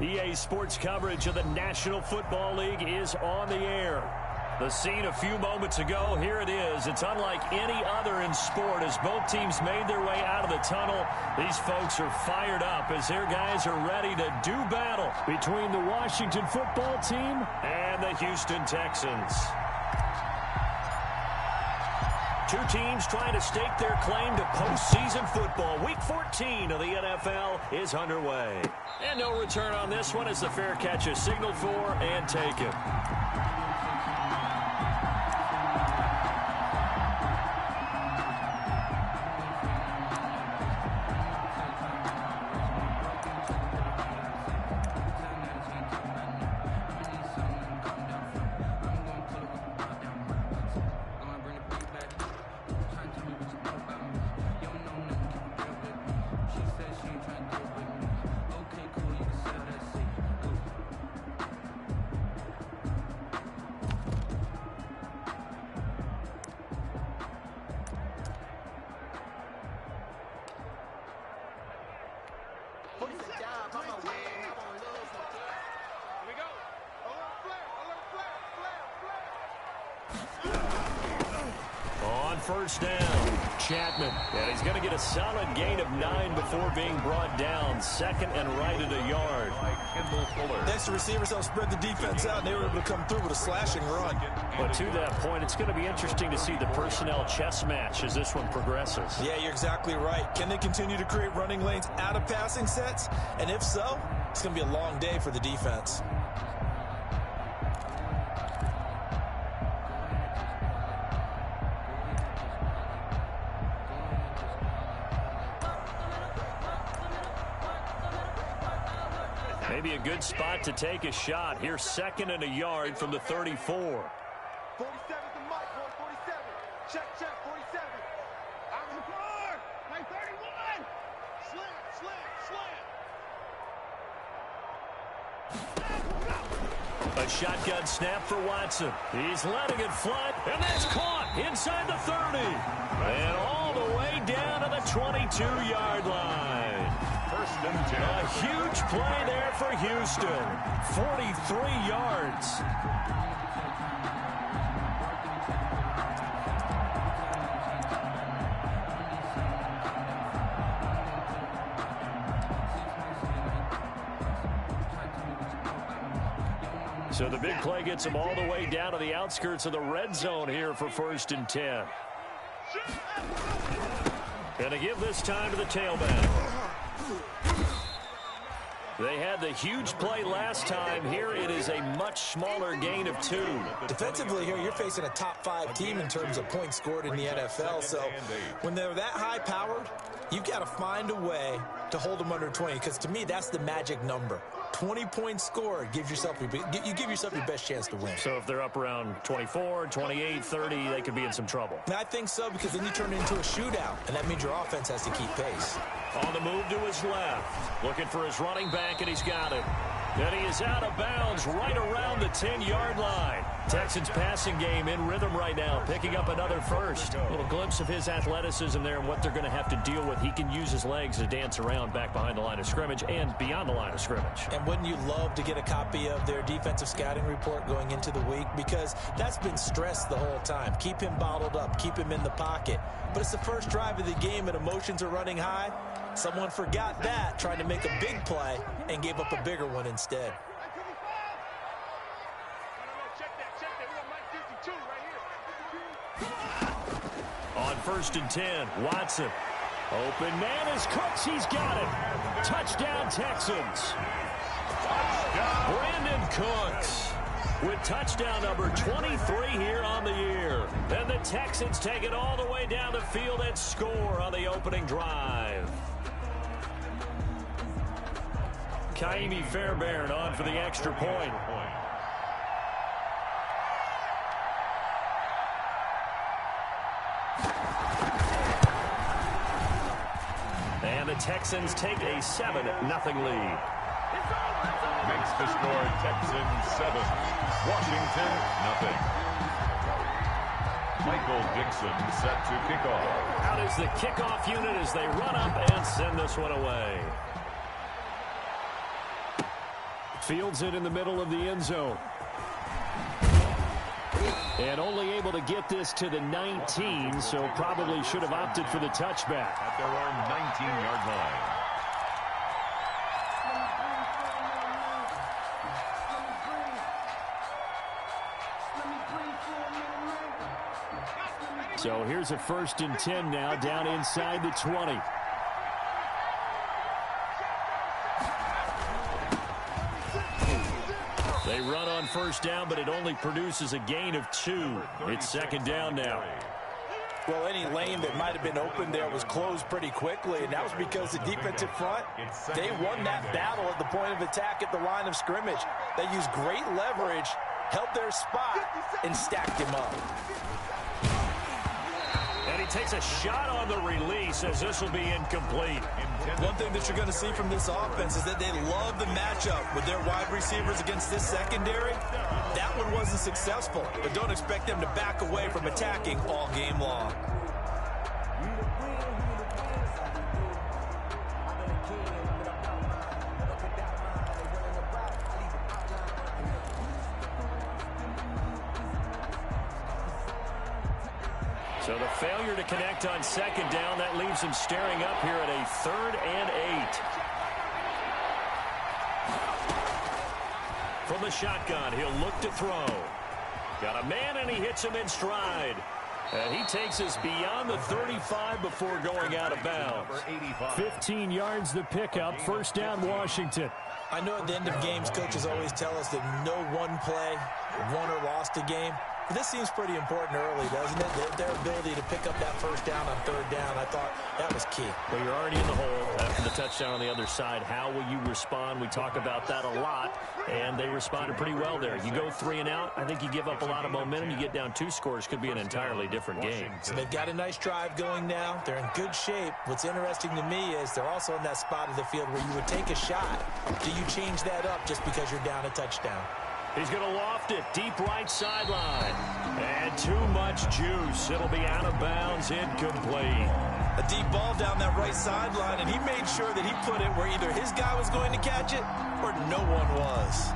EA Sports coverage of the National Football League is on the air. The scene a few moments ago, here it is. It's unlike any other in sport as both teams made their way out of the tunnel. These folks are fired up as their guys are ready to do battle between the Washington football team and the Houston Texans. Two teams trying to stake their claim to postseason football. Week 14 of the NFL is underway. And no return on this one as the fair catch is signaled for and taken. First down, Chapman. And he's going to get a solid gain of 9 before being brought down. Second and right at a yard. Next, the receivers help spread the defense out, and they were able to come through with a slashing run. But to that point, it's going to be interesting to see the personnel chess match as this one progresses. Yeah, you're exactly right. Can they continue to create running lanes out of passing sets? And if so, it's going to be a long day for the defense. Maybe a good spot to take a shot. Here's second and a yard from the 34. 47 to Mike, 47. Check, 47. I'm the guard. Like 31. Slam. A shotgun snap for Watson. He's letting it fly, and that's caught inside the 30. And all the way down to the 22-yard line. First and 10. A huge play there for Houston. 43 yards. So the big play gets him all the way down to the outskirts of the red zone here for first and 10. And to give this time to the tailback. They had the huge play last time. Here it is a much smaller gain of 2. Defensively here, you're facing a top 5 team in terms of points scored in the NFL. So when they're that high-powered, you've got to find a way to hold them under 20. Because to me, that's the magic number. 20 points scored, you give yourself your best chance to win. So if they're up around 24, 28, 30, they could be in some trouble. And I think so, because then you turn it into a shootout, and that means your offense has to keep pace. On the move to his left, looking for his running back, and he's got it. And he is out of bounds right around the 10-yard line. Texans passing game in rhythm right now, picking up another first. A little glimpse of his athleticism there and what they're going to have to deal with. He can use his legs to dance around back behind the line of scrimmage and beyond the line of scrimmage. And wouldn't you love to get a copy of their defensive scouting report going into the week? Because that's been stressed the whole time. Keep him bottled up, keep him in the pocket. But it's the first drive of the game and emotions are running high. Someone forgot that, trying to make a big play, and gave up a bigger one instead. On first and 10, Watson. Open man is Cooks. He's got it. Touchdown, Texans. Brandon Cooks with touchdown number 23 here on the year. And the Texans take it all the way down the field and score on the opening drive. Kaimi Fairbairn on for the extra point. And the Texans take a 7-0 lead. Makes the score Texans 7, Washington 0. Michael Dixon set to kick off. Out is the kickoff unit as they run up and send this one away. Fields it in the middle of the end zone. And only able to get this to the 19, so probably should have opted for the touchback. At their own 19-yard line. So here's a 1st and 10 now, down inside the 20. They run on 1st down, but it only produces a gain of 2. It's 2nd down now. Well, any lane that might have been open there was closed pretty quickly, and that was because the defensive front, they won that battle at the point of attack at the line of scrimmage. They used great leverage, held their spot, and stacked him up. And he takes a shot on the release as this will be incomplete. One thing that you're going to see from this offense is that they love the matchup with their wide receivers against this secondary. That one wasn't successful, but don't expect them to back away from attacking all game long. So the failure to connect on 2nd down, that leaves him staring up here at a 3rd and 8. From the shotgun, he'll look to throw. Got a man, and he hits him in stride. And he takes us beyond the 35 before going out of bounds. 15 yards the pickup, 1st down Washington. I know at the end of games, coaches always tell us that no one play won or lost a game. But this seems pretty important early, doesn't it? Their ability to pick up that 1st down on 3rd down, I thought that was key. Well, you're already in the hole after the touchdown on the other side. How will you respond? We talk about that a lot, and they responded pretty well there. You go 3 and out, I think you give up a lot of momentum. You get down 2 scores, could be an entirely different game. So they've got a nice drive going now. They're in good shape. What's interesting to me is they're also in that spot of the field where you would take a shot. Do you change that up just because you're down a touchdown? He's going to loft it deep right sideline. And too much juice. It'll be out of bounds, incomplete. A deep ball down that right sideline, and he made sure that he put it where either his guy was going to catch it or no one was.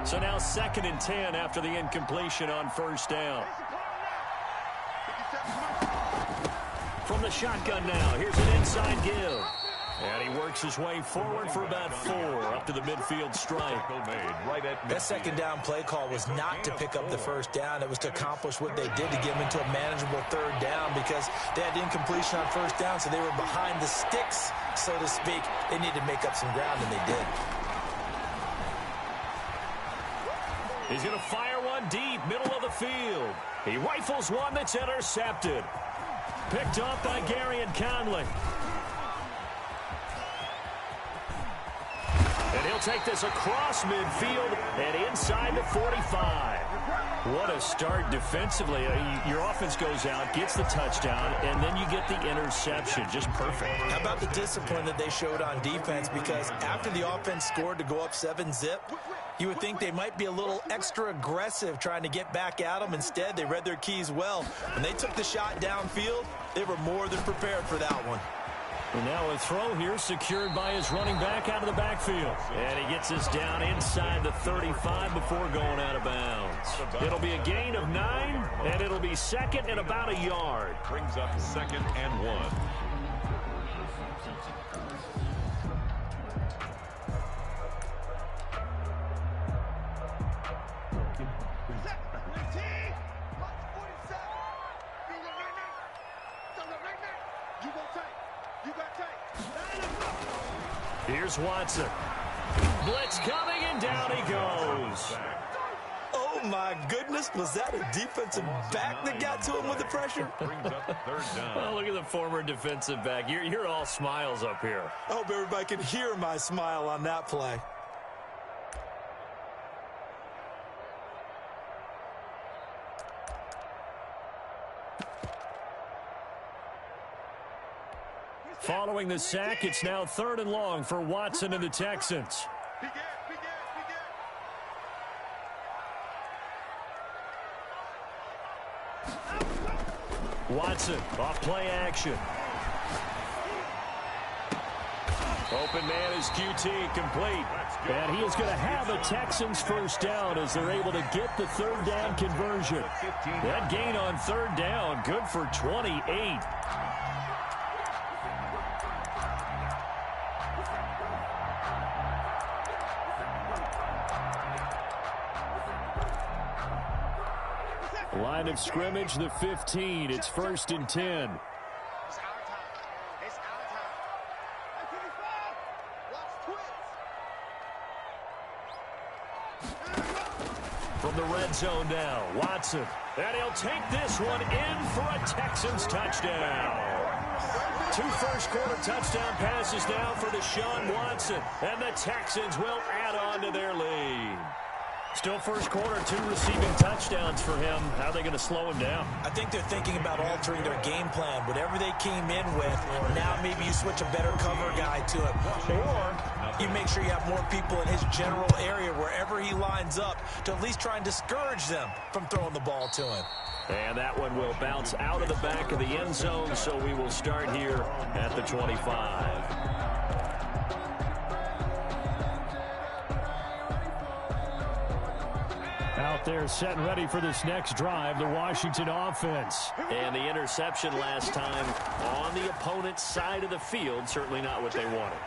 So now 2nd and 10 after the incompletion on 1st down. From the shotgun now, here's an inside give. And he works his way forward for about 4 up to the midfield stripe. That 2nd down play call was not to pick up the 1st down. It was to accomplish what they did to get him into a manageable 3rd down because they had incompletion on 1st down, so they were behind the sticks, so to speak. They needed to make up some ground, and they did. He's going to fire one deep, middle of the field. He rifles one that's intercepted. Picked off by Gary and Conley. And he'll take this across midfield and inside the 45. What a start defensively. Your offense goes out, gets the touchdown, and then you get the interception. Just perfect. How about the discipline that they showed on defense? Because after the offense scored to go up 7-zip, you would think they might be a little extra aggressive trying to get back at them. Instead, they read their keys well. When they took the shot downfield, they were more than prepared for that one. And now a throw here secured by his running back out of the backfield. And he gets us down inside the 35 before going out of bounds. It'll be a gain of 9, and it'll be 2nd and about a yard. Brings up 2nd and 1. Here's Watson. Blitz coming, and down he goes. Oh, my goodness. Was that a defensive back that got to him with the pressure? Brings up 3rd down. Oh, look at the former defensive back. You're all smiles up here. I hope everybody can hear my smile on that play. Following the sack, it's now 3rd and long for Watson and the Texans. Watson off play action. Open man is QT, complete. And he is going to have a Texans first down as they're able to get the third down conversion. That gain on third down, good for 28. Line of scrimmage, the 15. It's 1st and 10. From the red zone now, Watson. And he'll take this one in for a Texans touchdown. 2 first-quarter touchdown passes now for Deshaun Watson. And the Texans will add on to their lead. Still first quarter, 2 receiving touchdowns for him. How are they going to slow him down? I think they're thinking about altering their game plan. Whatever they came in with, now maybe you switch a better cover guy to it. Or you make sure you have more people in his general area wherever he lines up to at least try and discourage them from throwing the ball to him. And that one will bounce out of the back of the end zone, so we will start here at the 25. Out there set and ready for this next drive, the Washington offense. And the interception last time on the opponent's side of the field, certainly not what they wanted.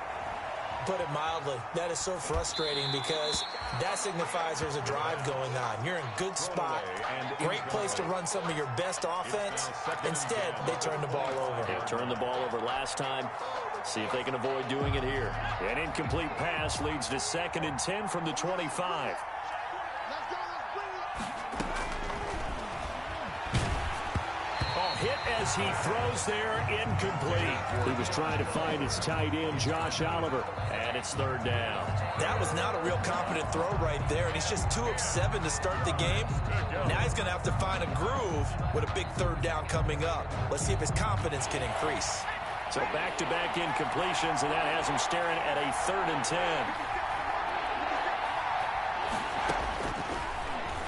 Put it mildly, that is so frustrating because that signifies there's a drive going on. You're in good spot, great place to run some of your best offense. Instead, they turn the ball over. They turned the ball over last time. See if they can avoid doing it here. An incomplete pass leads to 2nd and 10 from the 25. Hit as he throws there, incomplete. He was trying to find his tight end, Josh Oliver, and it's 3rd down. That was not a real confident throw right there, and he's just 2 of 7 to start the game. Now he's going to have to find a groove with a big 3rd down coming up. Let's see if his confidence can increase. So back-to-back incompletions, and that has him staring at a 3rd and 10.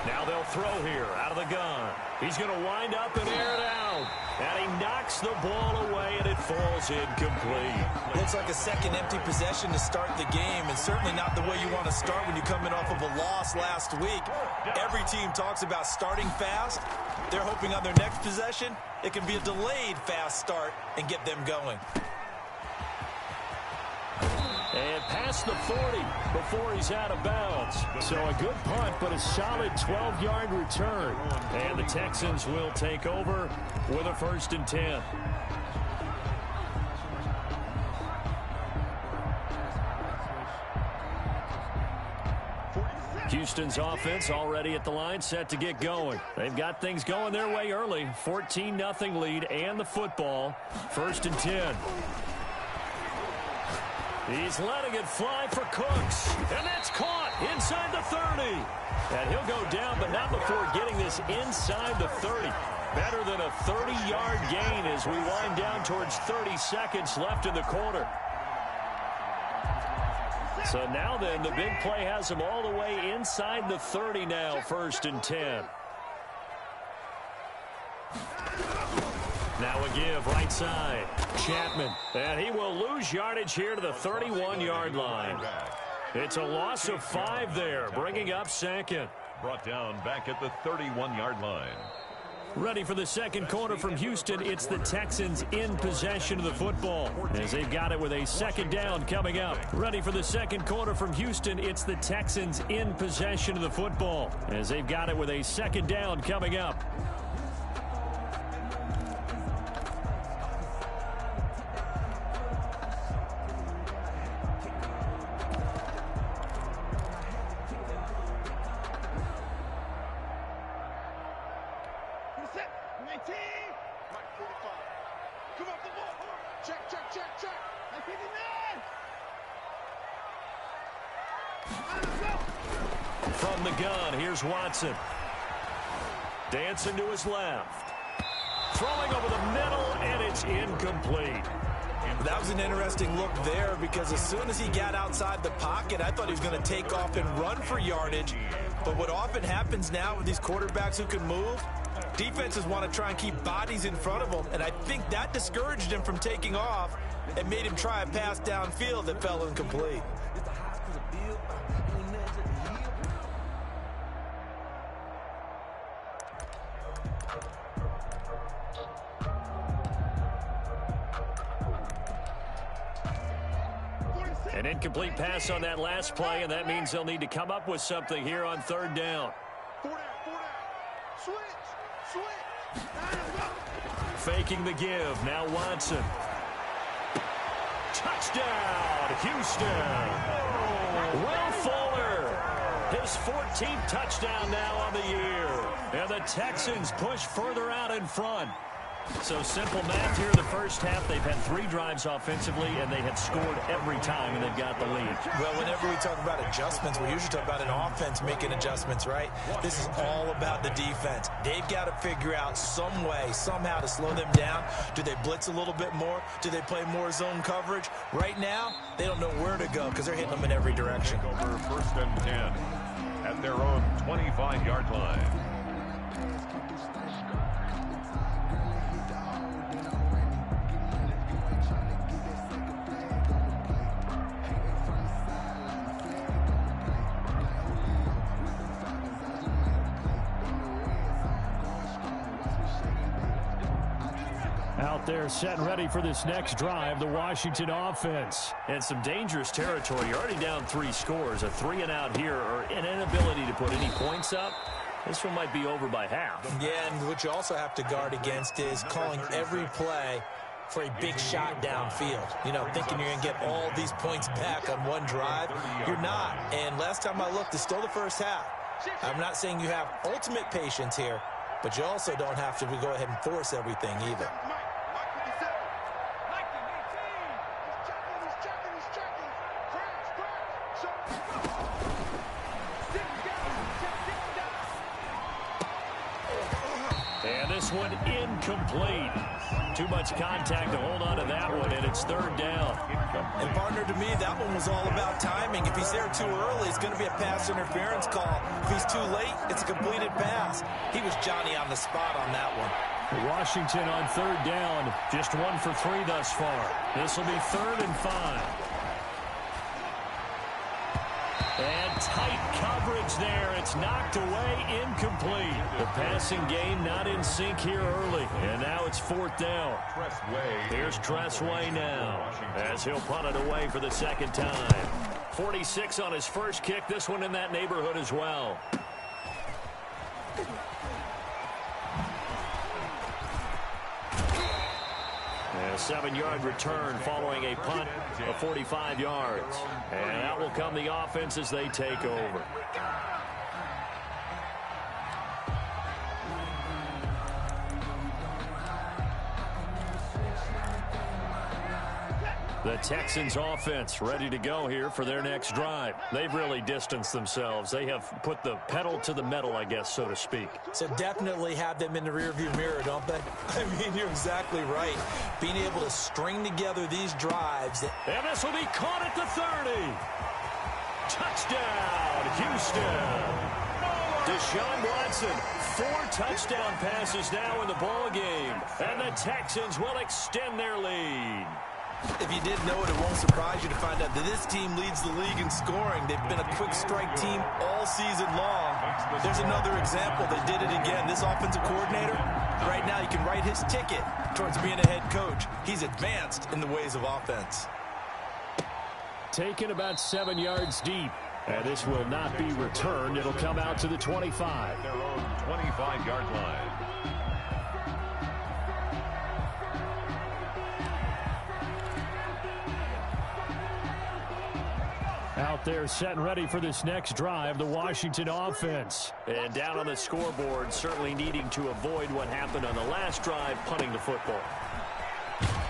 Now they'll throw here out of the gun. He's going to wind up and air it out. And he knocks the ball away, and it falls incomplete. Looks like a second empty possession to start the game, and certainly not the way you want to start when you're coming off of a loss last week. Every team talks about starting fast. They're hoping on their next possession, it can be a delayed fast start and get them going. And past the 40 before he's out of bounds. So a good punt, but a solid 12-yard return. And the Texans will take over with a 1st and 10. Houston's offense already at the line, set to get going. They've got things going their way early. 14-0 lead and the football. 1st and 10. He's letting it fly for Cooks. And that's caught inside the 30. And he'll go down, but not before getting this inside the 30. Better than a 30-yard gain as we wind down towards 30 seconds left in the quarter. So now then, the big play has him all the way inside the 30 now, 1st and 10. Now a give right side. Chapman. And he will lose yardage here to the 31-yard line. It's a loss of 5 there, bringing up 2nd. Brought down back at the 31-yard line. Ready for the second quarter from Houston. It's the Texans in possession of the football as they've got it with a 2nd down coming up. Ready for the second quarter from Houston. It's the Texans in possession of the football as they've got it with a 2nd down coming up. From the gun, here's Watson. Dancing to his left. Throwing over the middle, and it's incomplete. That was an interesting look there because as soon as he got outside the pocket, I thought he was going to take off and run for yardage. But what often happens now with these quarterbacks who can move, Defenses want to try and keep bodies in front of them, and I think that discouraged him from taking off and made him try a pass downfield that fell incomplete. An incomplete pass on that last play, and that means they'll need to come up with something here on third down. Faking the give. Now Watson. Touchdown, Houston. Will Fuller. His 14th touchdown now on the year. And the Texans push further out in front. So simple math here in the first half. They've had 3 drives offensively, and they have scored every time, and they've got the lead. Well, whenever we talk about adjustments, we usually talk about an offense making adjustments, right? This is all about the defense. They've got to figure out some way, somehow to slow them down. Do they blitz a little bit more? Do they play more zone coverage? Right now, they don't know where to go because they're hitting them in every direction. Over 1st and 10 at their own 25-yard line. Out there set and ready for this next drive, the Washington offense. And some dangerous territory. You're already down 3 scores. A 3-and-out here, or an inability to put any points up. This one might be over by half. Yeah, and what you also have to guard against is calling every play for a big shot downfield. You know, thinking you're going to get all these points back on one drive. You're not. And last time I looked, it's still the first half. I'm not saying you have ultimate patience here, but you also don't have to go ahead and force everything either. And this one incomplete. Too much contact to hold on to that one, and it's 3rd down. And partner, to me, that one was all about timing. If he's there too early, it's going to be a pass interference call. If he's too late, it's a completed pass. He was Johnny on the spot on that one. Washington on 3rd down, just 1 for 3 thus far. This will be 3rd and 5. And tight coverage there. It's knocked away, incomplete. The passing game not in sync here early. And now it's 4th down. Here's Tressway now as he'll punt it away for the 2nd time. 46 on his first kick. This one in that neighborhood as well. And a 7-yard return following a punt of 45 yards. And out will come the offense as they take over. The Texans offense ready to go here for their next drive. They've really distanced themselves. They have put the pedal to the metal, I guess, so to speak. So definitely have them in the rearview mirror, don't they? I mean, you're exactly right. Being able to string together these drives. And this will be caught at the 30. Touchdown, Houston. Deshaun Watson, 4 touchdown passes now in the ball game. And the Texans will extend their lead. If you didn't know it, it won't surprise you to find out that this team leads the league in scoring. They've been a quick strike team all season long. There's another example. They did it again. This offensive coordinator, right now you can write his ticket towards being a head coach. He's advanced in the ways of offense. Taken about 7 yards deep. And this will not be returned. It'll come out to the 25. Their own 25-yard line. Out there set and ready for this next drive, the Washington offense. And down on the scoreboard, certainly needing to avoid what happened on the last drive, punting the football.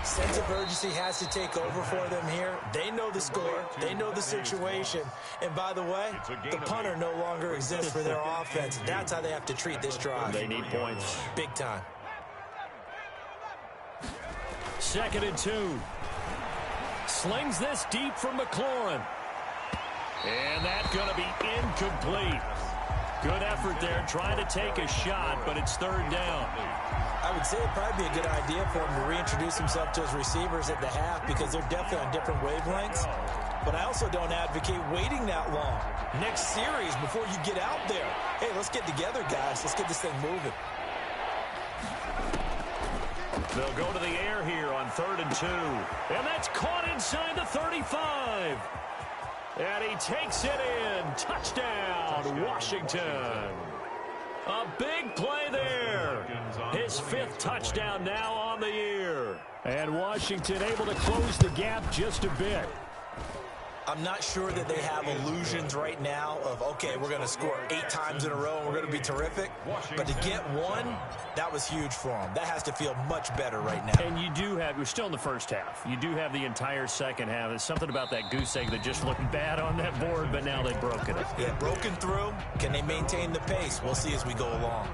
Sense of urgency has to take over for them here. They know the score. They know the situation. And by the way, the punter no longer exists for their offense. That's how they have to treat this drive. They need points. Big time. 2nd and 2. Slings this deep from McLaurin. And that's going to be incomplete. Good effort there, trying to take a shot, but it's third down. I would say it'd probably be a good idea for him to reintroduce himself to his receivers at the half because they're definitely on different wavelengths. But I also don't advocate waiting that long. Next series before you get out there. Hey, let's get together, guys. Let's get this thing moving. They'll go to the air here on 3rd and 2. And that's caught inside the 35. And he takes it in. Touchdown, Washington. A big play there. His 5th touchdown now on the year. And Washington able to close the gap just a bit. I'm not sure that they have illusions right now of, okay, we're going to score 8 times in a row and we're going to be terrific. But to get one, that was huge for them. That has to feel much better right now. And you do have, we're still in the first half. You do have the entire second half. There's something about that goose egg that just looked bad on that board, but now they've broken it. Yeah, broken through. Can they maintain the pace? We'll see as we go along.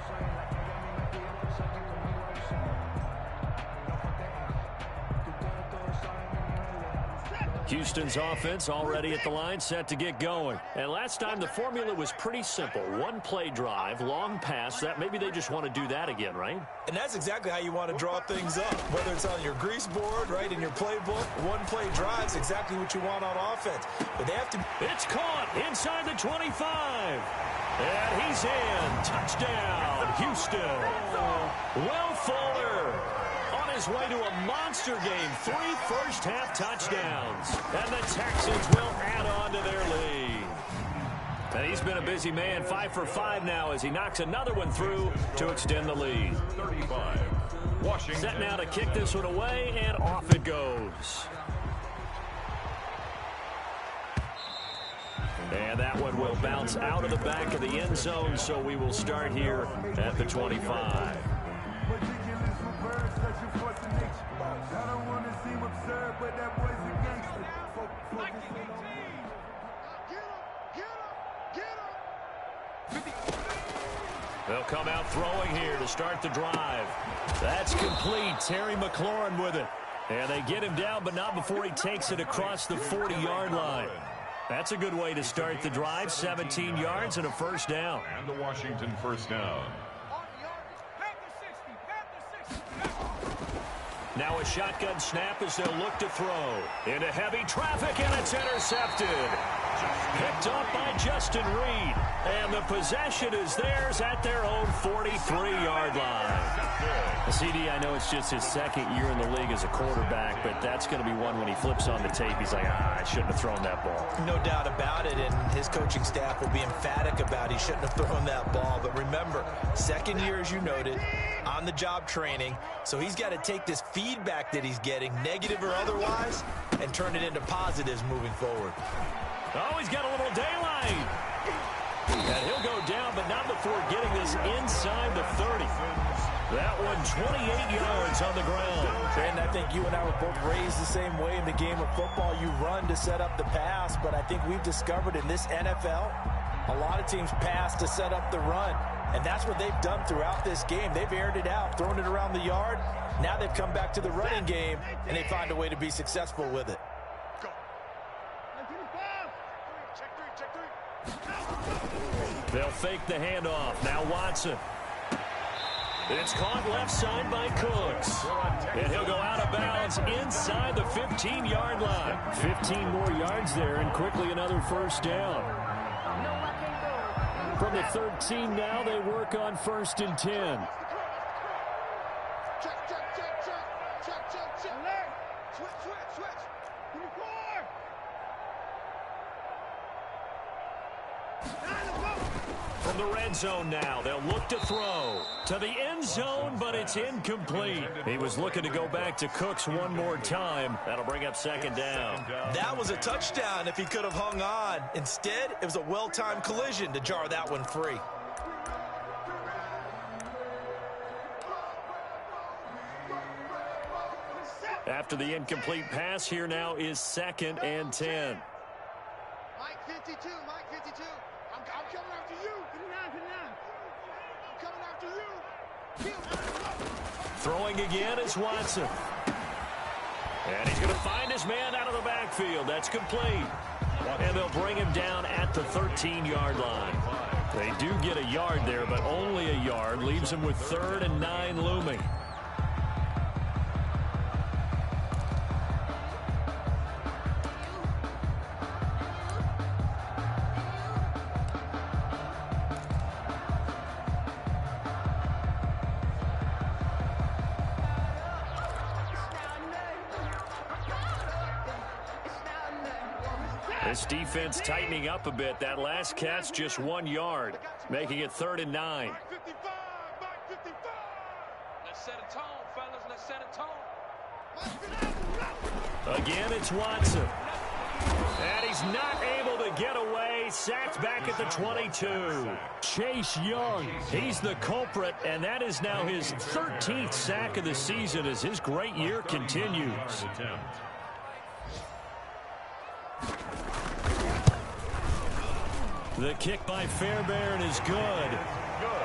Houston's offense already at the line, set to get going. And last time the formula was pretty simple. One play drive, long pass. That maybe they just want to do that again, right? And that's exactly how you want to draw things up. Whether it's on your grease board, right, in your playbook, one play drive's exactly what you want on offense. But they have to... It's caught inside the 25. And he's in. Touchdown, Houston. Will Fuller on his way to a monster game. 3 first-half touchdowns. And the Texans will add on to their lead. And he's been a busy man. 5 for 5 now as he knocks another one through to extend the lead. 35. Washington. Set now to kick this one away, and off it goes. And that one will bounce out of the back of the end zone, so we will start here at the 25. They'll come out throwing here to start the drive. That's complete. Terry McLaurin with it. And they get him down, but not before he takes it across the 40-yard line. That's a good way to start the drive. 17 yards and a first down. And the Washington first down. Now a shotgun snap as they'll look to throw. Into heavy traffic, and it's intercepted. Picked up by Justin Reed. And the possession is theirs at their own 43-yard line. CD, I know it's just his second year in the league as a quarterback, but that's going to be one when he flips on the tape. He's like, I shouldn't have thrown that ball. No doubt about it, and his coaching staff will be emphatic about he shouldn't have thrown that ball. But remember, second year, as you noted, on-the-job training, so he's got to take this feedback that he's getting, negative or otherwise, and turn it into positives moving forward. Oh, he's got a little daylight. And he'll go down, but not before getting this inside the 30. That one 28 yards on the ground. And I think you and I were both raised the same way in the game of football. You run to set up the pass, but I think we've discovered in this NFL, a lot of teams pass to set up the run. And that's what they've done throughout this game. They've aired it out, thrown it around the yard. Now they've come back to the running game, and they find a way to be successful with it. They'll fake the handoff. Now Watson. It's caught left side by Cooks. And he'll go out of bounds inside the 15-yard line. 15 more yards there, and quickly another first down. From the 13 now, they work on 1st and 10. From the red zone now, they'll look to throw to the end zone, but it's incomplete. He was looking to go back to Cooks one more time. That'll bring up second down. That was a touchdown if he could have hung on. Instead, it was a well-timed collision to jar that one free. After the incomplete pass, here now is 2nd and 10. Mike 52, Mike 52. I'm coming after you. I'm coming after you. Throwing again is Watson. And he's going to find his man out of the backfield. That's complete. And they'll bring him down at the 13-yard line. They do get a yard there, but only a yard. Leaves them with 3rd and 9 looming. This defense tightening up a bit. That last catch just 1 yard, making it 3rd and 9. Let's set a tone, fellas. Let's set a tone. Again, it's Watson. And he's not able to get away. Sacked back at the 22. Chase Young, he's the culprit, and that is now his 13th sack of the season as his great year continues. The kick by Fairbairn is good.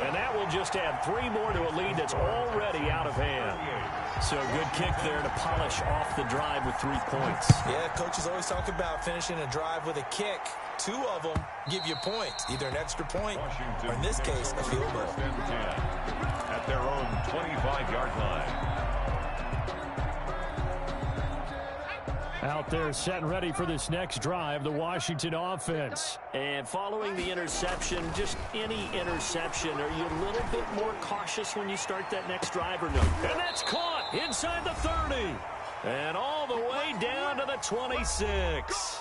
And that will just add 3 more to a lead that's already out of hand. So good kick there to polish off the drive with 3 points. Yeah, coaches always talk about finishing a drive with a kick. 2 of them give you points, either an extra point or, in this case, a field goal. At their own 25-yard line. Out there set and ready for this next drive, the Washington offense. And following the interception, just any interception, are you a little bit more cautious when you start that next drive or no? And that's caught inside the 30. And all the way down to the 26.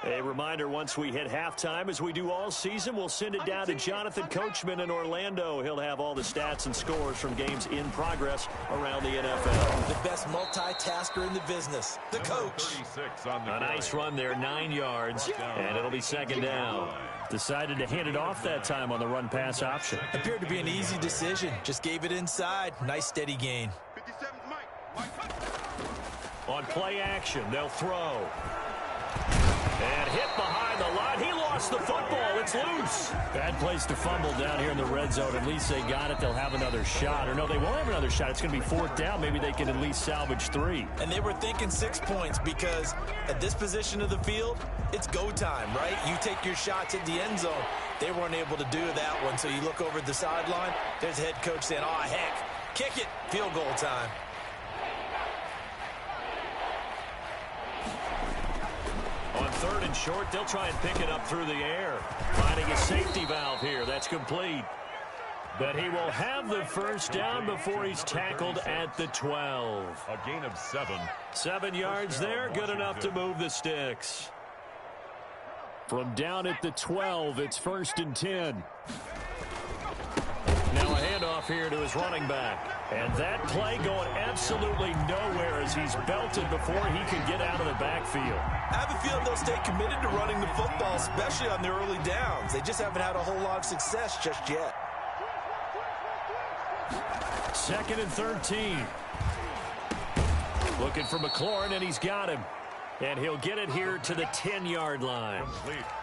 A reminder, once we hit halftime, as we do all season, we'll send it down to Jonathan Coachman in Orlando. He'll have all the stats and scores from games in progress around the NFL. The best multitasker in the business, the coach. A nice run there, 9 yards, and it'll be 2nd down. Decided to hand it off that time on the run-pass option. Appeared to be an easy decision. Just gave it inside. Nice steady gain. On play action, they'll throw. And hit behind the line. He lost the football. It's loose. Bad place to fumble down here in the red zone. At least they got it. They'll have another shot. Or no, they won't have another shot. It's going to be 4th down. Maybe they can at least salvage 3. And they were thinking 6 points because at this position of the field, it's go time, right? You take your shots at the end zone. They weren't able to do that one. So you look over at the sideline. There's the head coach saying, oh, heck, kick it. Field goal time. On 3rd and short, they'll try and pick it up through the air. Finding a safety valve here. That's complete. But he will have the 1st down before he's tackled at the 12. A gain of 7. 7 yards there, good enough to move the sticks. From down at the 12, it's 1st and 10. Now a handoff here to his running back. And that play going absolutely nowhere as he's belted before he can get out of the backfield. I have a feeling they'll stay committed to running the football, especially on the early downs. They just haven't had a whole lot of success just yet. 2nd and 13. Looking for McLaurin, and he's got him. And he'll get it here to the 10-yard line.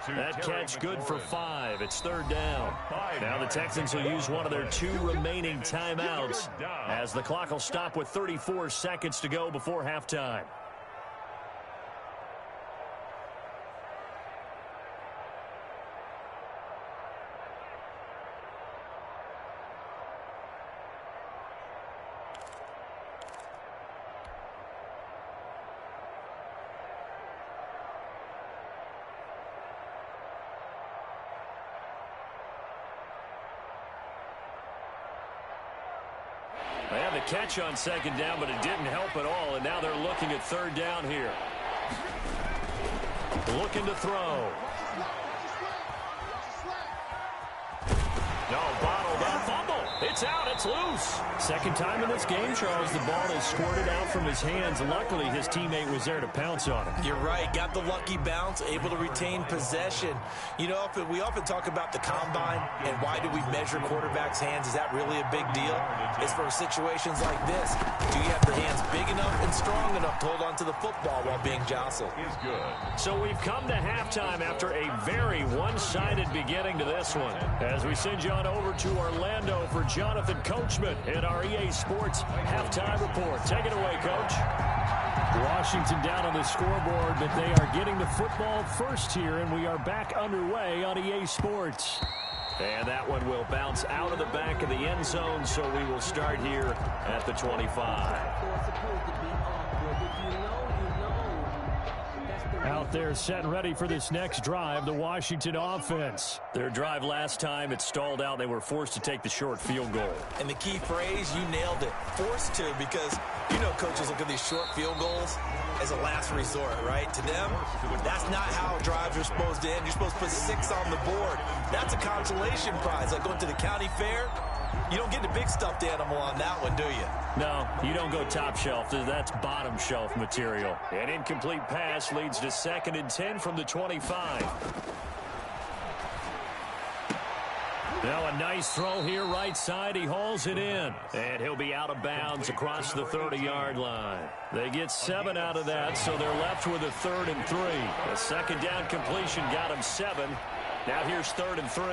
That catch good for 5. It's 3rd down. Now the Texans will use one of their 2 remaining timeouts as the clock will stop with 34 seconds to go before halftime. They had the catch on 2nd down, but it didn't help at all, and now they're looking at 3rd down here. Looking to throw. No, bottled up. Fumble. It's out. It's loose. 2nd time in this game, Charles, the ball has squirted out from his hands. Luckily, his teammate was there to pounce on him. You're right. Got the lucky bounce, able to retain possession. You know, we often talk about the combine and why do we measure quarterbacks' hands. Is that really a big deal? It's for situations like this. Do you have the hands big enough and strong enough to hold on to the football while being jostled? Is good. So we've come to halftime after a very one-sided beginning to this one. As we send you on over to Orlando for Jonathan Coachman in our EA Sports Halftime Report. Take it away, Coach. Washington down on the scoreboard, but they are getting the football first here, and we are back underway on EA Sports. And that one will bounce out of the back of the end zone, so we will start here at the 25. Out there set and ready for this next drive, the Washington offense. Their drive last time, it stalled out. They were forced to take the short field goal. And the key phrase, you nailed it, forced to, because you know coaches look at these short field goals as a last resort, right? To them, that's not how drives are supposed to end. You're supposed to put 6 on the board. That's a consolation prize. Like going to the county fair, you don't get the big stuffed animal on that one, do you? No, you don't go top shelf. That's bottom shelf material. An incomplete pass leads to 2nd and 10 from the 25. Now a nice throw here right side. He hauls it in. And he'll be out of bounds across the 30-yard line. They get 7 out of that, so they're left with a 3rd and 3. A second down completion got him 7. Now here's 3rd and 3.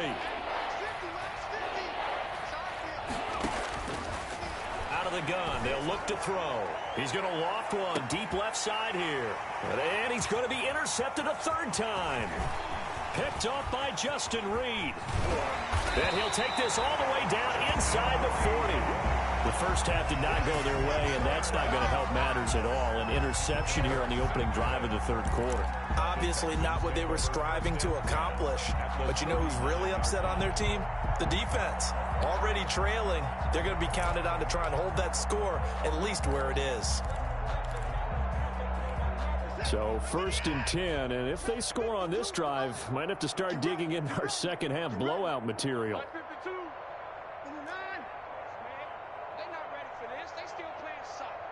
Out of the gun. They'll look to throw. He's going to loft one deep left side here. And he's going to be intercepted a 3rd time. Picked off by Justin Reed. And he'll take this all the way down inside the 40. The first half did not go their way, and that's not going to help matters at all. An interception here on the opening drive of the 3rd quarter. Obviously not what they were striving to accomplish. But you know who's really upset on their team? The defense. Already trailing, they're going to be counted on to try and hold that score at least where it is. So 1st and 10, and if they score on this drive, might have to start digging in our second half blowout material. 52, 9. They're not ready for this. They still playing soccer.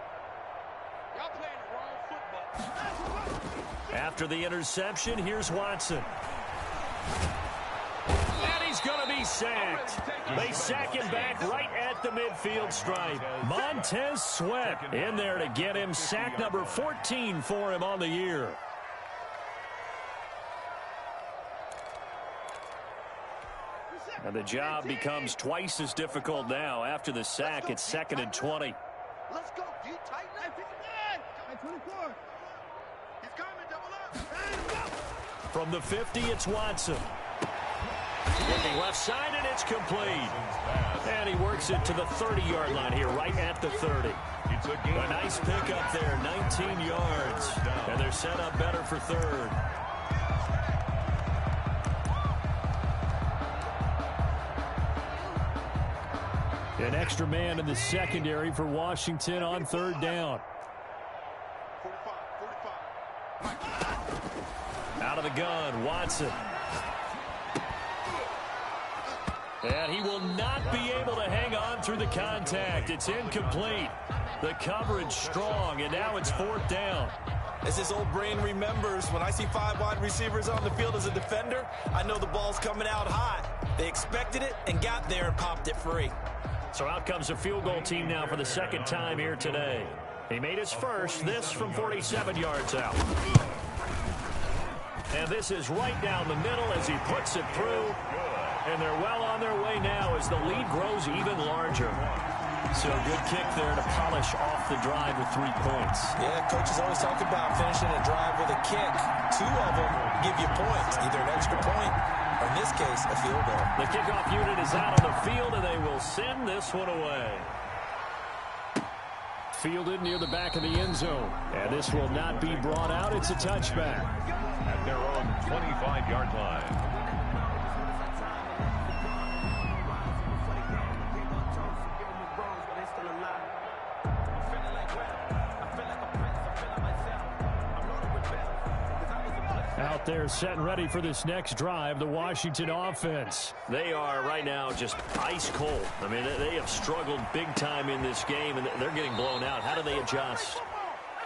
Y'all playing the wrong football. After the interception, here's Watson. And he's going to be sacked. They sack him back right at the midfield stripe. Montez Sweat in there to get him. Sack number 14 for him on the year. And the job becomes twice as difficult now. After the sack, it's 2nd and 20. Let's go. Deep, tight, 24. He's coming, double up. From the 50, it's Watson. Looking left side, and it's complete. And he works it to the 30-yard line here, right at the 30. A nice pickup there, 19 yards. And they're set up better for 3rd. An extra man in the secondary for Washington on 3rd down. 45. Out of the gun, Watson. And he will not be able to hang on through the contact. It's incomplete. The coverage strong, and now it's 4th down. As this old brain remembers, when I see 5 wide receivers on the field as a defender, I know the ball's coming out hot. They expected it and got there and popped it free. So out comes a field goal team now for the 2nd time here today. He made his first, this from 47 yards out. And this is right down the middle as he puts it through. And they're well on their way now as the lead grows even larger. So good kick there to polish off the drive with 3 points. Yeah, coaches always talk about finishing a drive with a kick. 2 of them give you points, either an extra point or, in this case, a field goal. The kickoff unit is out on the field, and they will send this one away. Fielded near the back of the end zone. And this will not be brought out. It's a touchback. At their own 25-yard line. Out there set and ready for this next drive, the Washington offense. They are right now just ice cold. I mean, they have struggled big time in this game, and they're getting blown out. How do they adjust?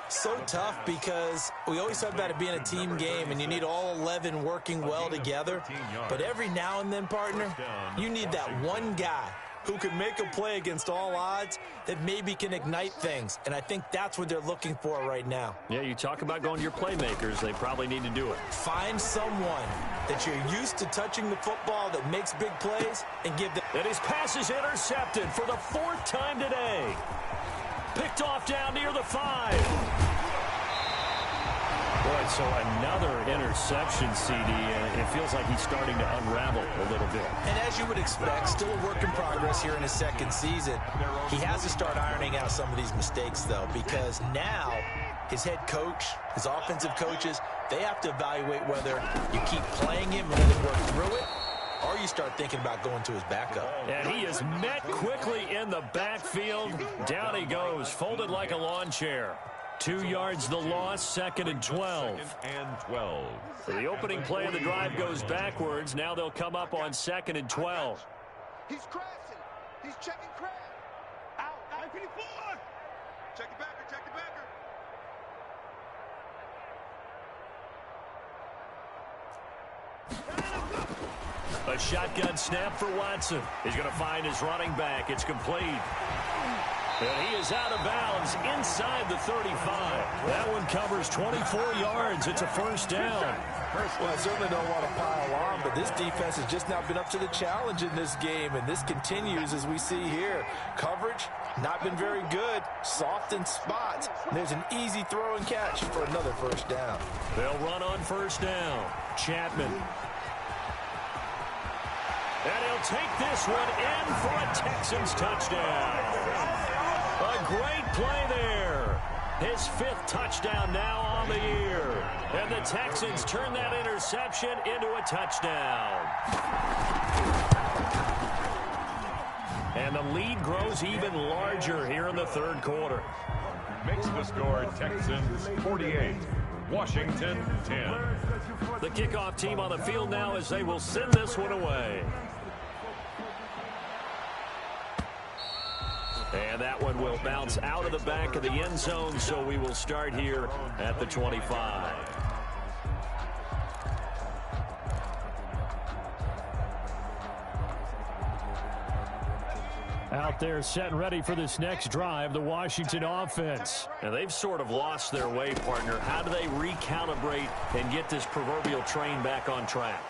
So tough because we always talk about it being a team game, and you need all 11 working well together. But every now and then, partner, you need that one guy who can make a play against all odds that maybe can ignite things. And I think that's what they're looking for right now. Yeah, you talk about going to your playmakers. They probably need to do it. Find someone that you're used to touching the football that makes big plays and give them. And his pass is intercepted for the 4th time today. Picked off down near the 5. right, so another interception, CD, and it feels like he's starting to unravel a little bit. And as you would expect, still a work in progress here in his second season. He has to start ironing out some of these mistakes, though, because now his head coach, his offensive coaches, they have to evaluate whether you keep playing him and let him work through it, or you start thinking about going to his backup. And he is met quickly in the backfield. Down he goes, folded like a lawn chair. 2 yards the loss, 2nd and 12. Second and 12. So the opening play of the drive goes backwards. Now they'll come up on 2nd and 12. He's crashing. He's checking crash. Out. 954. Check the backer. Check the backer. A shotgun snap for Watson. He's going to find his running back. It's complete. And he is out of bounds inside the 35. That one covers 24 yards. It's a first down. Well, I certainly don't want to pile on, but this defense has just not been up to the challenge in this game, and this continues as we see here. Coverage, not been very good. Soft in spots. And there's an easy throw and catch for another first down. They'll run on first down. Chapman. And he'll take this one in for a Texans touchdown. A great play there. His 5th touchdown now on the year. And the Texans turn that interception into a touchdown. And the lead grows even larger here in the 3rd quarter. Makes the score Texans 48, Washington 10. The kickoff team on the field now as they will send this one away. And that one will bounce out of the back of the end zone, so we will start here at the 25. Out there set and ready for this next drive, the Washington offense. And they've sort of lost their way, partner. How do they recalibrate and get this proverbial train back on track?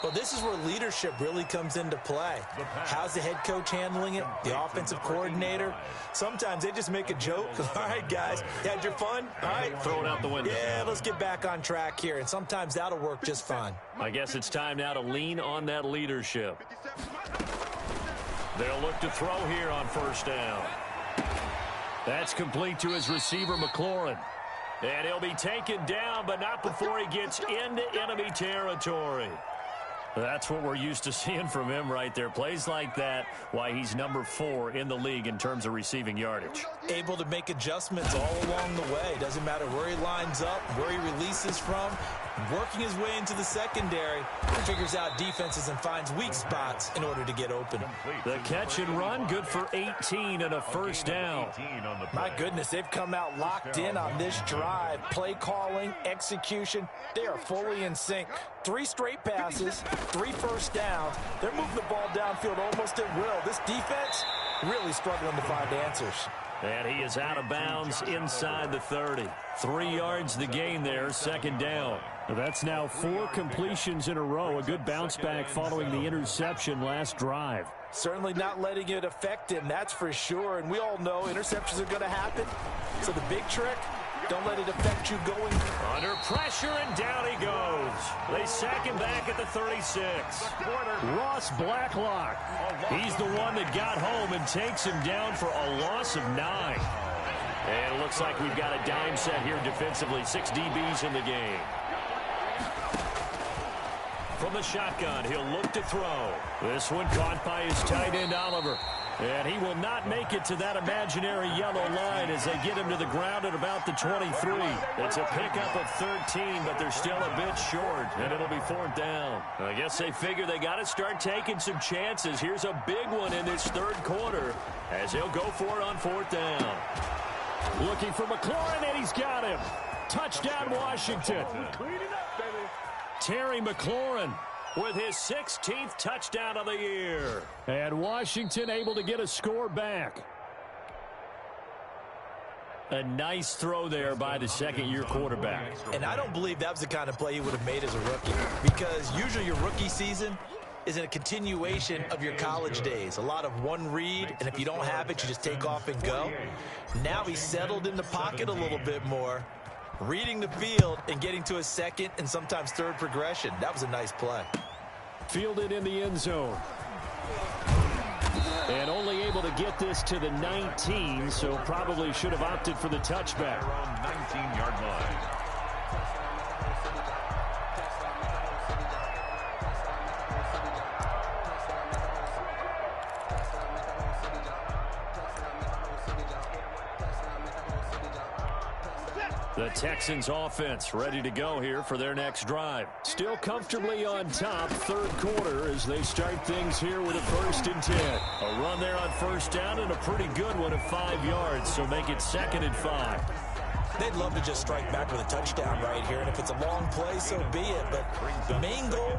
Well, this is where leadership really comes into play. How's the head coach handling it? The offensive coordinator? Sometimes they just make a joke. All right, guys, you had your fun? All right. Throw it out the window. Yeah, let's get back on track here. And sometimes that'll work just fine. I guess it's time now to lean on that leadership. They'll look to throw here on first down. That's complete to his receiver, McLaurin. And he'll be taken down, but not before he gets into enemy territory. That's what we're used to seeing from him right there. Plays like that, why he's number 4 in the league in terms of receiving yardage. Able to make adjustments all along the way. Doesn't matter where he lines up, where he releases from. Working his way into the secondary, figures out defenses and finds weak spots in order to get open. The catch and run, good for 18 and a first down. My goodness, they've come out locked in on this drive. Play calling, execution, they are fully in sync. 3 straight passes, 3 first downs. They're moving the ball downfield almost at will. This defense really struggling to find answers. And he is out of bounds inside the 30. 3 yards the gain there, second down. That's now 4 completions in a row. A good bounce back following the interception last drive. Certainly not letting it affect him, that's for sure. And we all know interceptions are going to happen. So the big trick, don't let it affect you going. Under pressure, and down he goes. They sack him back at the 36. Ross Blacklock. He's the one that got home and takes him down for a loss of 9. And it looks like we've got a dime set here defensively. 6 DBs in the game. From the shotgun, he'll look to throw. This one caught by his tight end, Oliver. And he will not make it to that imaginary yellow line as they get him to the ground at about the 23. It's a pickup of 13, but they're still a bit short, and it'll be 4th down. I guess they figure they got to start taking some chances. Here's a big one in this 3rd quarter as he'll go for it on 4th down. Looking for McLaurin, and he's got him. Touchdown, Washington. Terry McLaurin with his 16th touchdown of the year. And Washington able to get a score back. A nice throw there by the second-year quarterback. And I don't believe that was the kind of play he would have made as a rookie, because usually your rookie season is a continuation of your college days. A lot of one read, and if you don't have it, you just take off and go. Now he's settled in the pocket a little bit more. reading the field and getting to a second and sometimes third progression. That was a nice play. Fielded in the end zone. And only able to get this to the 19, so probably should have opted for the touchback. Around 19-yard line. The Texans offense ready to go here for their next drive. Still comfortably on top, third quarter, as they start things here with a 1st and 10. A run there on first down and a pretty good one at 5 yards, so make it 2nd and 5. They'd love to just strike back with a touchdown right here, and if it's a long play, so be it. But the main goal,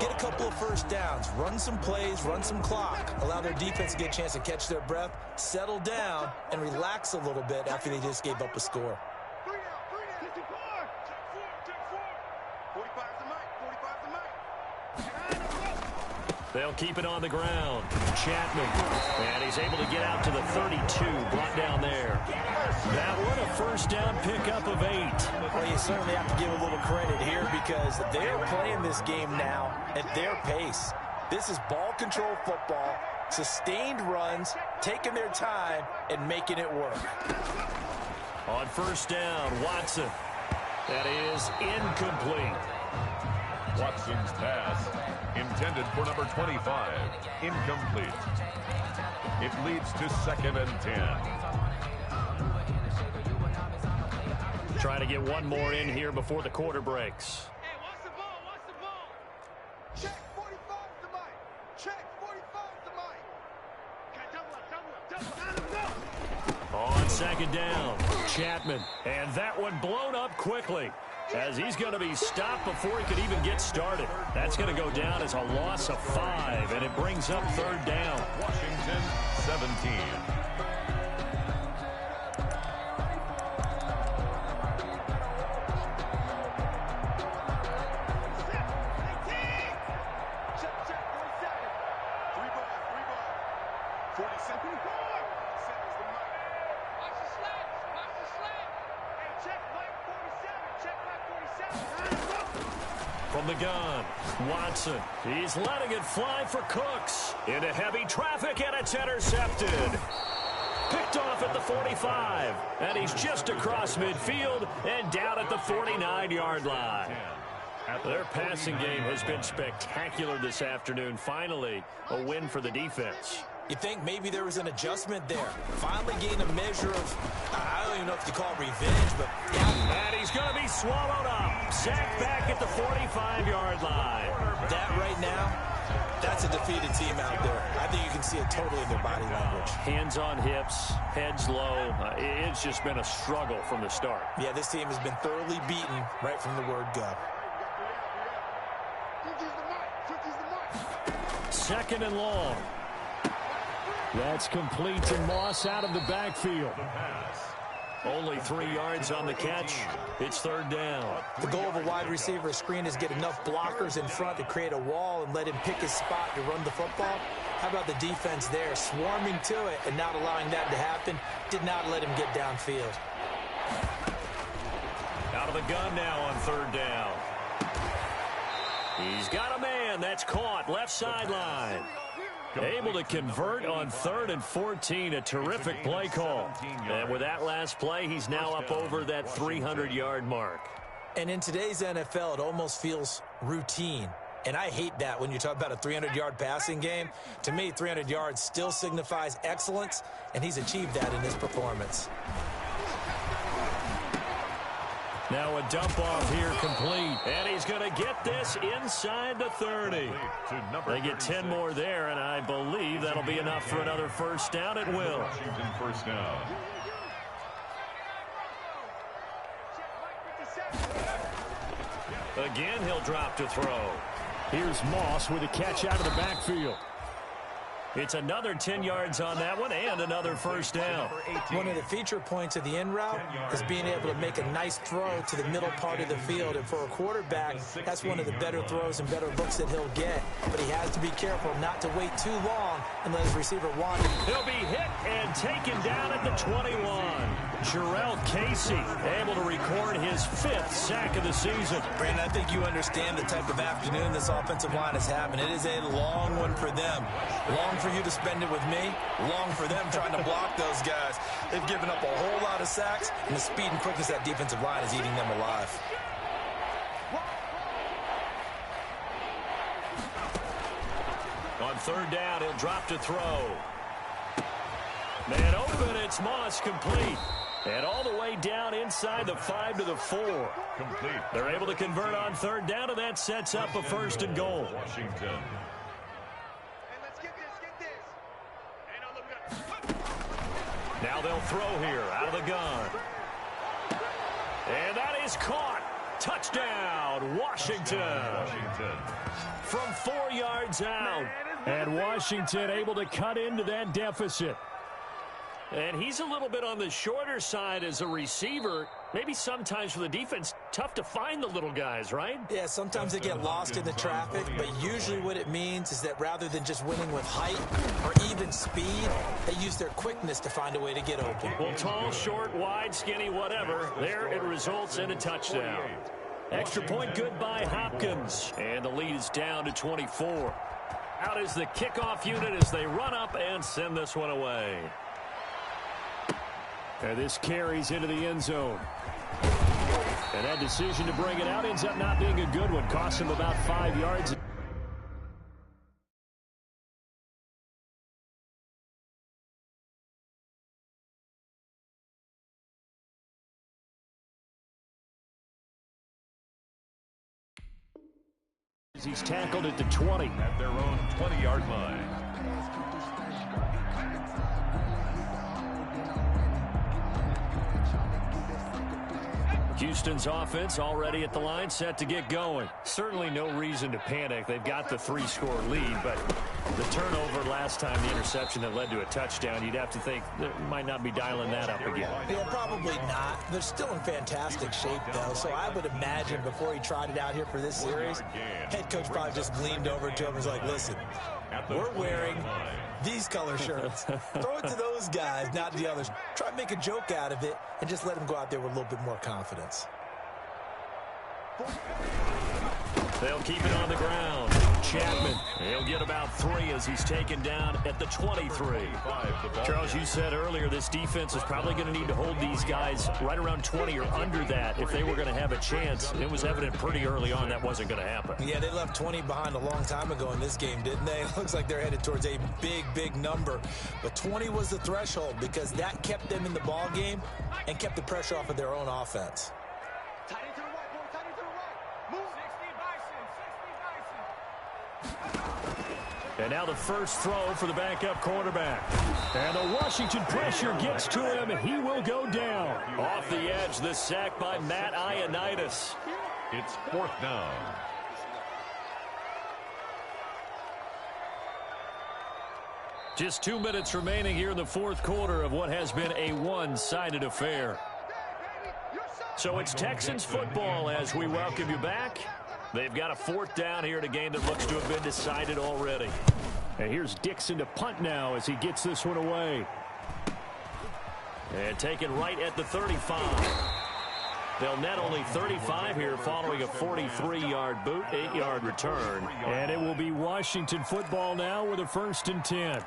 get a couple of first downs, run some plays, run some clock, allow their defense to get a chance to catch their breath, settle down, and relax a little bit after they just gave up a score. 45's the mic. 45's the mic. They'll keep it on the ground. Chapman, and he's able to get out to the 32, brought down there. That one, a first down pickup of 8. Well, you certainly have to give a little credit here because they're playing this game now at their pace. This is ball control football, sustained runs, taking their time, and making it work. On first down, Watson. That is incomplete. Watson's pass, intended for number 25, incomplete. It leads to 2nd and 10. Trying to get one more in here before the quarter breaks. Hey, what's the ball? What's the ball? Check 45's the mic. Check 45's the mic. Okay, double up. On 2nd down, Chapman. And that one blown up quickly, as he's going to be stopped before he could even get started. That's going to go down as a loss of 5, and it brings up 3rd down. Washington, 17. Check 47. 3 balls. 47. 47's the mic. Watch the slats. Watch the slats. Hey, check mic 47. Check mic 47. From the gun, Watson. He's letting it fly for Cooks. Into heavy traffic, and it's intercepted. Picked off at the 45, and he's just across midfield and down at the 49-yard line. Their passing game has been spectacular this afternoon. Finally, a win for the defense. You think maybe there was an adjustment there. Finally gained a measure of, I don't even know if you call it revenge, but yeah. And he's going to be swallowed up. Sacked back at the 45-yard line. That right now, that's a defeated team out there. I think you can see it totally in their body language. Hands on hips, heads low. It's just been a struggle from the start. Yeah, this team has been thoroughly beaten right from the word go. 50's the mic. 50's the mic. 2nd and long. That's complete to Moss out of the backfield. Only 3 yards on the catch. It's 3rd down. The goal of a wide receiver screen is get enough blockers in front to create a wall and let him pick his spot to run the football. How about the defense there, swarming to it and not allowing that to happen? Did not let him get downfield. Out of the gun now on 3rd down. He's got a man. That's caught. Left sideline. Able to convert on 3rd and 14. A terrific play call. And with that last play, he's now up over that 300-yard mark. And in today's NFL, it almost feels routine. And I hate that when you talk about a 300-yard passing game. To me, 300 yards still signifies excellence, and he's achieved that in his performance. Now a dump off here complete. And he's going to get this inside the 30. They get 10 more there, and I believe that'll be enough for another first down. It will. Washington first down. Again, he'll drop to throw. Here's Moss with a catch out of the backfield. It's another 10 yards on that one and another first down. One of the feature points of the in route is being able to make a nice throw to the middle part of the field. And for a quarterback, that's one of the better throws and better looks that he'll get. But he has to be careful not to wait too long and let his receiver wander. He'll be hit and taken down at the 21. Jarrell Casey able to record his 5th sack of the season. Brandon, I think you understand the type of afternoon this offensive line is having. It is a long one for them. Long for you to spend it with me. Long for them trying to block those guys. They've given up a whole lot of sacks, and the speed and quickness of that defensive line is eating them alive. On 3rd down, he'll drop to throw. Man open, it's Moss, complete. And all the way down inside the 5 to the 4. Complete. They're able to convert on 3rd down, and that sets up a 1st and goal. Washington. Hey, let's get this. Hey, no, look good. Now they'll throw here out of the gun. And that is caught. Touchdown, Washington. Washington. From 4 yards out. And Washington able to cut into that deficit. And he's a little bit on the shorter side as a receiver. Maybe sometimes for the defense, tough to find the little guys, right? Yeah, sometimes they get lost in the traffic, but usually what it means is that rather than just winning with height or even speed, they use their quickness to find a way to get open. Well, tall, short, wide, skinny, whatever, there it results in a touchdown. Extra point good by Hopkins. And the lead is down to 24. Out is the kickoff unit as they run up and send this one away. And this carries into the end zone. And that decision to bring it out ends up not being a good one. Costs him about 5 yards. He's tackled at the 20. At their own 20-yard line. Houston's offense already at the line, set to get going. Certainly no reason to panic. They've got the 3-score lead, but the turnover last time, the interception that led to a touchdown, you'd have to think they might not be dialing that up again. Yeah, probably not. They're still in fantastic shape, though, so I would imagine before he tried it out here for this series, head coach probably just leaned over to him and was like, listen, we're wearing these color shirts. Throw it to those guys, not the others. Try to make a joke out of it and just let them go out there with a little bit more confidence. They'll keep it on the ground. Chapman, he'll get about 3 as he's taken down at the 23. Charles, you said earlier this defense is probably going to need to hold these guys right around 20 or under that if they were going to have a chance. It was evident pretty early on that wasn't going to happen. Yeah, they left 20 behind a long time ago in this game, didn't they? It looks like they're headed towards a big, big number. But 20 was the threshold because that kept them in the ball game and kept the pressure off of their own offense. Tight end to the right, boy. Tight end to the right. Move. 60 Bison. And now the first throw for the backup quarterback. And the Washington pressure gets to him, and he will go down. Off the edge, the sack by Matt Ioannidis. It's 4th down. Just 2 minutes remaining here in the 4th quarter of what has been a one-sided affair. So it's Texans football as we welcome you back. They've got a 4th down here in a game that looks to have been decided already. And here's Dixon to punt now as he gets this one away. And taken right at the 35. They'll net only 35 here following a 43-yard boot, 8-yard return. And it will be Washington football now with a 1st and 10.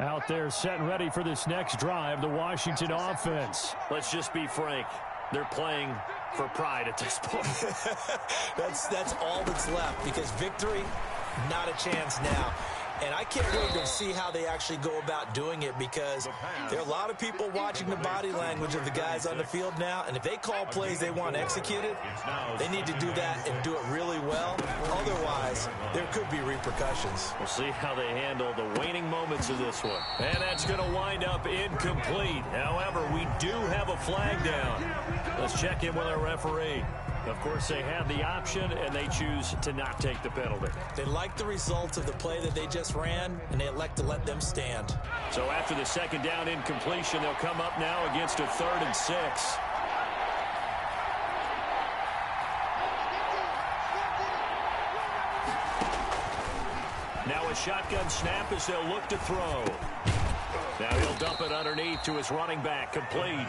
Out there set and ready for this next drive, the Washington offense. Let's just be frank. They're playing for pride at this point. That's all that's left because victory, not a chance now. And I can't wait to see how they actually go about doing it because there are a lot of people watching the body language of the guys on the field now. And if they call plays they want executed, they need to do that and do it really well. Otherwise, there could be repercussions. We'll see how they handle the waning moments of this one. And that's going to wind up incomplete. However, we do have a flag down. Let's check in with our referee. Of course, they have the option, and they choose to not take the penalty. They like the results of the play that they just ran, and they elect to let them stand. So after the 2nd down incompletion, they'll come up now against a 3rd and 6. Now a a shotgun snap as they'll look to throw. Now he'll dump it underneath to his running back, complete.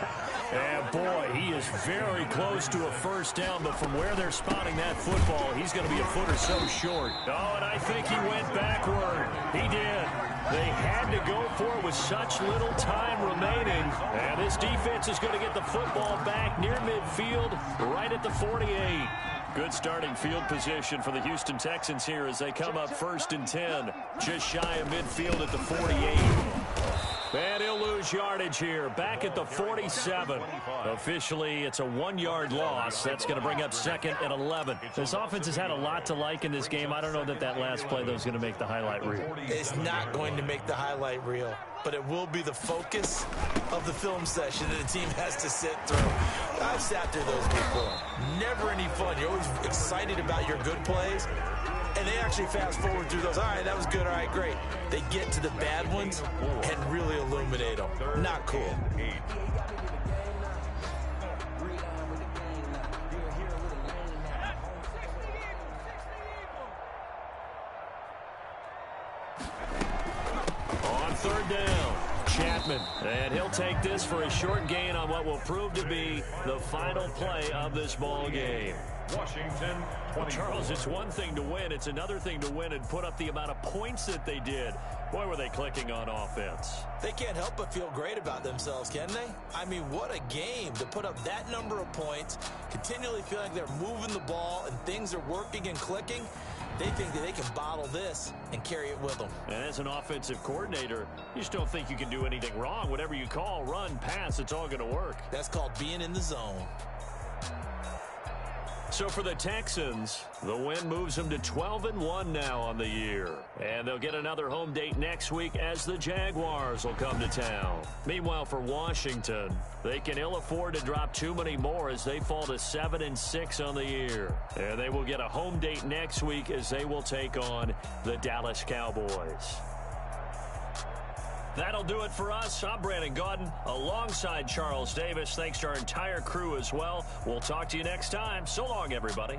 And boy, he is very close to a first down, but from where they're spotting that football, he's going to be a foot or so short. Oh, and I think he went backward. He did. They had to go for it with such little time remaining. And this defense is going to get the football back near midfield, right at the 48. Good starting field position for the Houston Texans here as they come up 1st and 10. Just shy of midfield at the 48. And he'll lose yardage here, back at the 47. Officially, it's a 1-yard loss. That's going to bring up 2nd and 11. This offense has had a lot to like in this game. I don't know that last play, though, is going to make the highlight reel. It's not going to make the highlight reel, but it will be the focus of the film session that the team has to sit through. I've sat through those before. Never any fun. You're always excited about your good plays. And they actually fast forward through those. All right, that was good. All right, great. They get to the bad ones and really illuminate them. Not cool. On 3rd down, Chapman. And he'll take this for a short gain on what will prove to be the final play of this ball game. Washington, 20. Charles, it's one thing to win. It's another thing to win and put up the amount of points that they did. Boy, were they clicking on offense. They can't help but feel great about themselves, can they? I mean, what a game to put up that number of points, continually feeling like they're moving the ball and things are working and clicking. They think that they can bottle this and carry it with them. And as an offensive coordinator, you just don't think you can do anything wrong. Whatever you call, run, pass, it's all going to work. That's called being in the zone. So for the Texans, the win moves them to 12-1 now on the year. And they'll get another home date next week as the Jaguars will come to town. Meanwhile, for Washington, they can ill afford to drop too many more as they fall to 7-6 on the year. And they will get a home date next week as they will take on the Dallas Cowboys. That'll do it for us. I'm Brandon Gaudin alongside Charles Davis. Thanks to our entire crew as well. We'll talk to you next time. So long, everybody.